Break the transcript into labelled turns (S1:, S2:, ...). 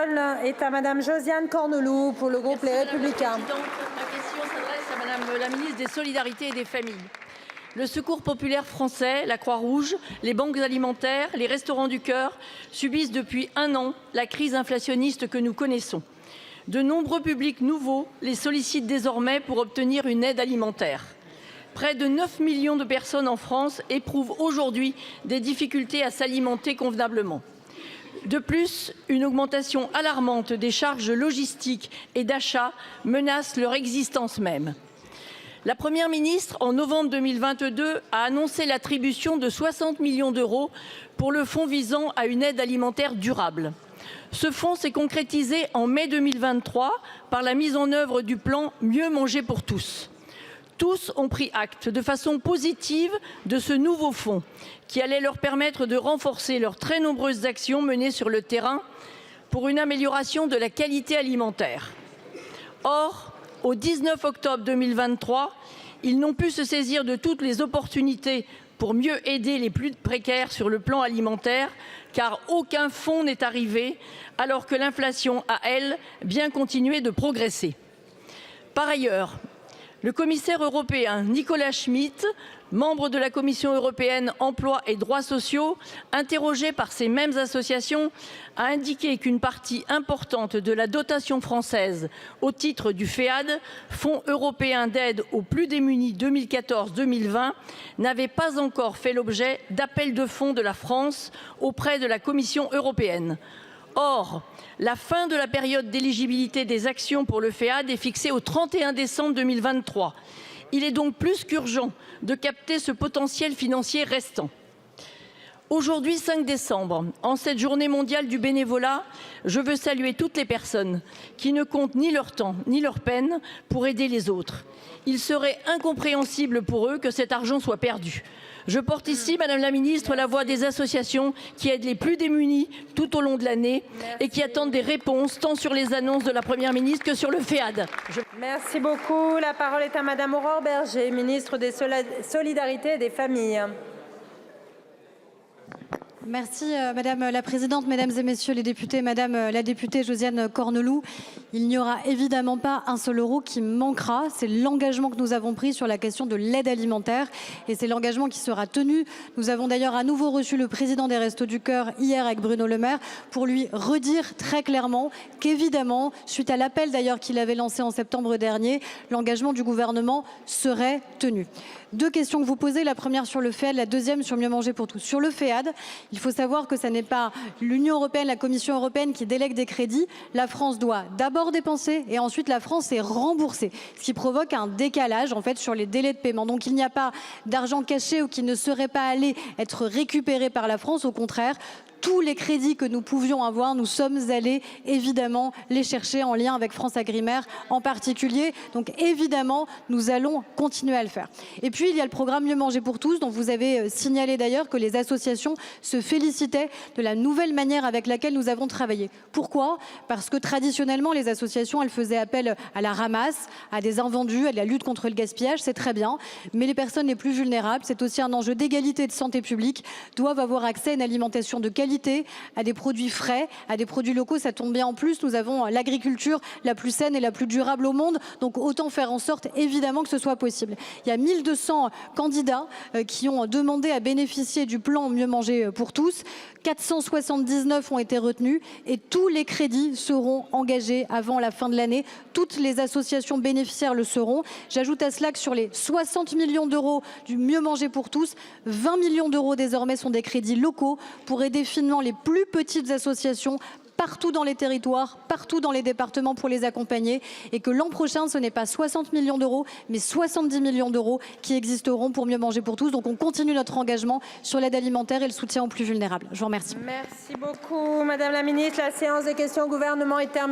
S1: parole est à Madame Josiane Corneloup pour le groupe Les Républicains.
S2: Ma question s'adresse à Madame la ministre des Solidarités et des Familles. Le Secours populaire français, la Croix-Rouge, les banques alimentaires, les Restos du Cœur subissent depuis 1 an la crise inflationniste que nous connaissons. De nombreux publics nouveaux les sollicitent désormais pour obtenir une aide alimentaire. Près de 9 millions de personnes en France éprouvent aujourd'hui des difficultés à s'alimenter convenablement. De plus, une augmentation alarmante des charges logistiques et d'achat menace leur existence même. La Première ministre, en novembre 2022, a annoncé l'attribution de 60 millions d'euros pour le fonds visant à une aide alimentaire durable. Ce fonds s'est concrétisé en mai 2023 par la mise en œuvre du plan Mieux manger pour tous. Tous ont pris acte de façon positive de ce nouveau fonds qui allait leur permettre de renforcer leurs très nombreuses actions menées sur le terrain pour une amélioration de la qualité alimentaire. Or, au 19 octobre 2023, ils n'ont pu se saisir de toutes les opportunités pour mieux aider les plus précaires sur le plan alimentaire, car aucun fonds n'est arrivé, alors que l'inflation a, elle, bien continué de progresser. Par ailleurs, le commissaire européen Nicolas Schmit, membre de la Commission européenne Emploi et droits sociaux, interrogé par ces mêmes associations, a indiqué qu'une partie importante de la dotation française au titre du FEAD, Fonds européen d'aide aux plus démunis 2014-2020, n'avait pas encore fait l'objet d'appels de fonds de la France auprès de la Commission européenne. Or, la fin de la période d'éligibilité des actions pour le FEAD est fixée au 31 décembre 2023. Il est donc plus qu'urgent de capter ce potentiel financier restant. Aujourd'hui, 5 décembre, en cette journée mondiale du bénévolat, je veux saluer toutes les personnes qui ne comptent ni leur temps ni leur peine pour aider les autres. Il serait incompréhensible pour eux que cet argent soit perdu. Je porte ici, Madame la Ministre, la voix des associations qui aident les plus démunis tout au long de l'année et qui attendent des réponses tant sur les annonces de la Première ministre que sur le FEAD.
S1: Merci beaucoup. La parole est à Madame Aurore Bergé, ministre des Solidarités et des Familles.
S3: Merci Madame la Présidente, Mesdames et Messieurs les députés, Madame la députée Josiane Corneloup. Il n'y aura évidemment pas un seul euro qui manquera. C'est l'engagement que nous avons pris sur la question de l'aide alimentaire et c'est l'engagement qui sera tenu. Nous avons d'ailleurs à nouveau reçu le président des Restos du Cœur hier avec Bruno Le Maire pour lui redire très clairement qu'évidemment, suite à l'appel d'ailleurs qu'il avait lancé en septembre dernier, l'engagement du gouvernement serait tenu. 2 questions que vous posez, la première sur le FEAD, la deuxième sur Mieux manger pour tous. Sur le FEAD, il faut savoir que ce n'est pas l'Union européenne, la Commission européenne qui délègue des crédits. La France doit d'abord dépenser et ensuite la France est remboursée, ce qui provoque un décalage en fait sur les délais de paiement. Donc il n'y a pas d'argent caché ou qui ne serait pas allé être récupéré par la France, au contraire. Tous les crédits que nous pouvions avoir, nous sommes allés évidemment les chercher en lien avec France Agrimaire en particulier. Donc évidemment, nous allons continuer à le faire. Et puis, il y a le programme Mieux manger pour tous, dont vous avez signalé d'ailleurs que les associations se félicitaient de la nouvelle manière avec laquelle nous avons travaillé. Pourquoi? Parce que traditionnellement, les associations, elles faisaient appel à la ramasse, à des invendus, à la lutte contre le gaspillage, c'est très bien. Mais les personnes les plus vulnérables, c'est aussi un enjeu d'égalité et de santé publique, doivent avoir accès à une alimentation de qualité, à des produits frais, à des produits locaux. Ça tombe bien en plus, nous avons l'agriculture la plus saine et la plus durable au monde. Donc autant faire en sorte évidemment que ce soit possible. Il y a 1200 candidats qui ont demandé à bénéficier du plan Mieux manger pour tous. 479 ont été retenus et tous les crédits seront engagés avant la fin de l'année. Toutes les associations bénéficiaires le seront. J'ajoute à cela que sur les 60 millions d'euros du Mieux manger pour tous, 20 millions d'euros désormais sont des crédits locaux pour aider finement les plus petites associations partout dans les territoires, partout dans les départements pour les accompagner et que l'an prochain, ce n'est pas 60 millions d'euros, mais 70 millions d'euros qui existeront pour Mieux manger pour tous. Donc on continue notre engagement sur l'aide alimentaire et le soutien aux plus vulnérables. Je vous remercie.
S1: Merci beaucoup, Madame la Ministre. La séance des questions au gouvernement est terminée.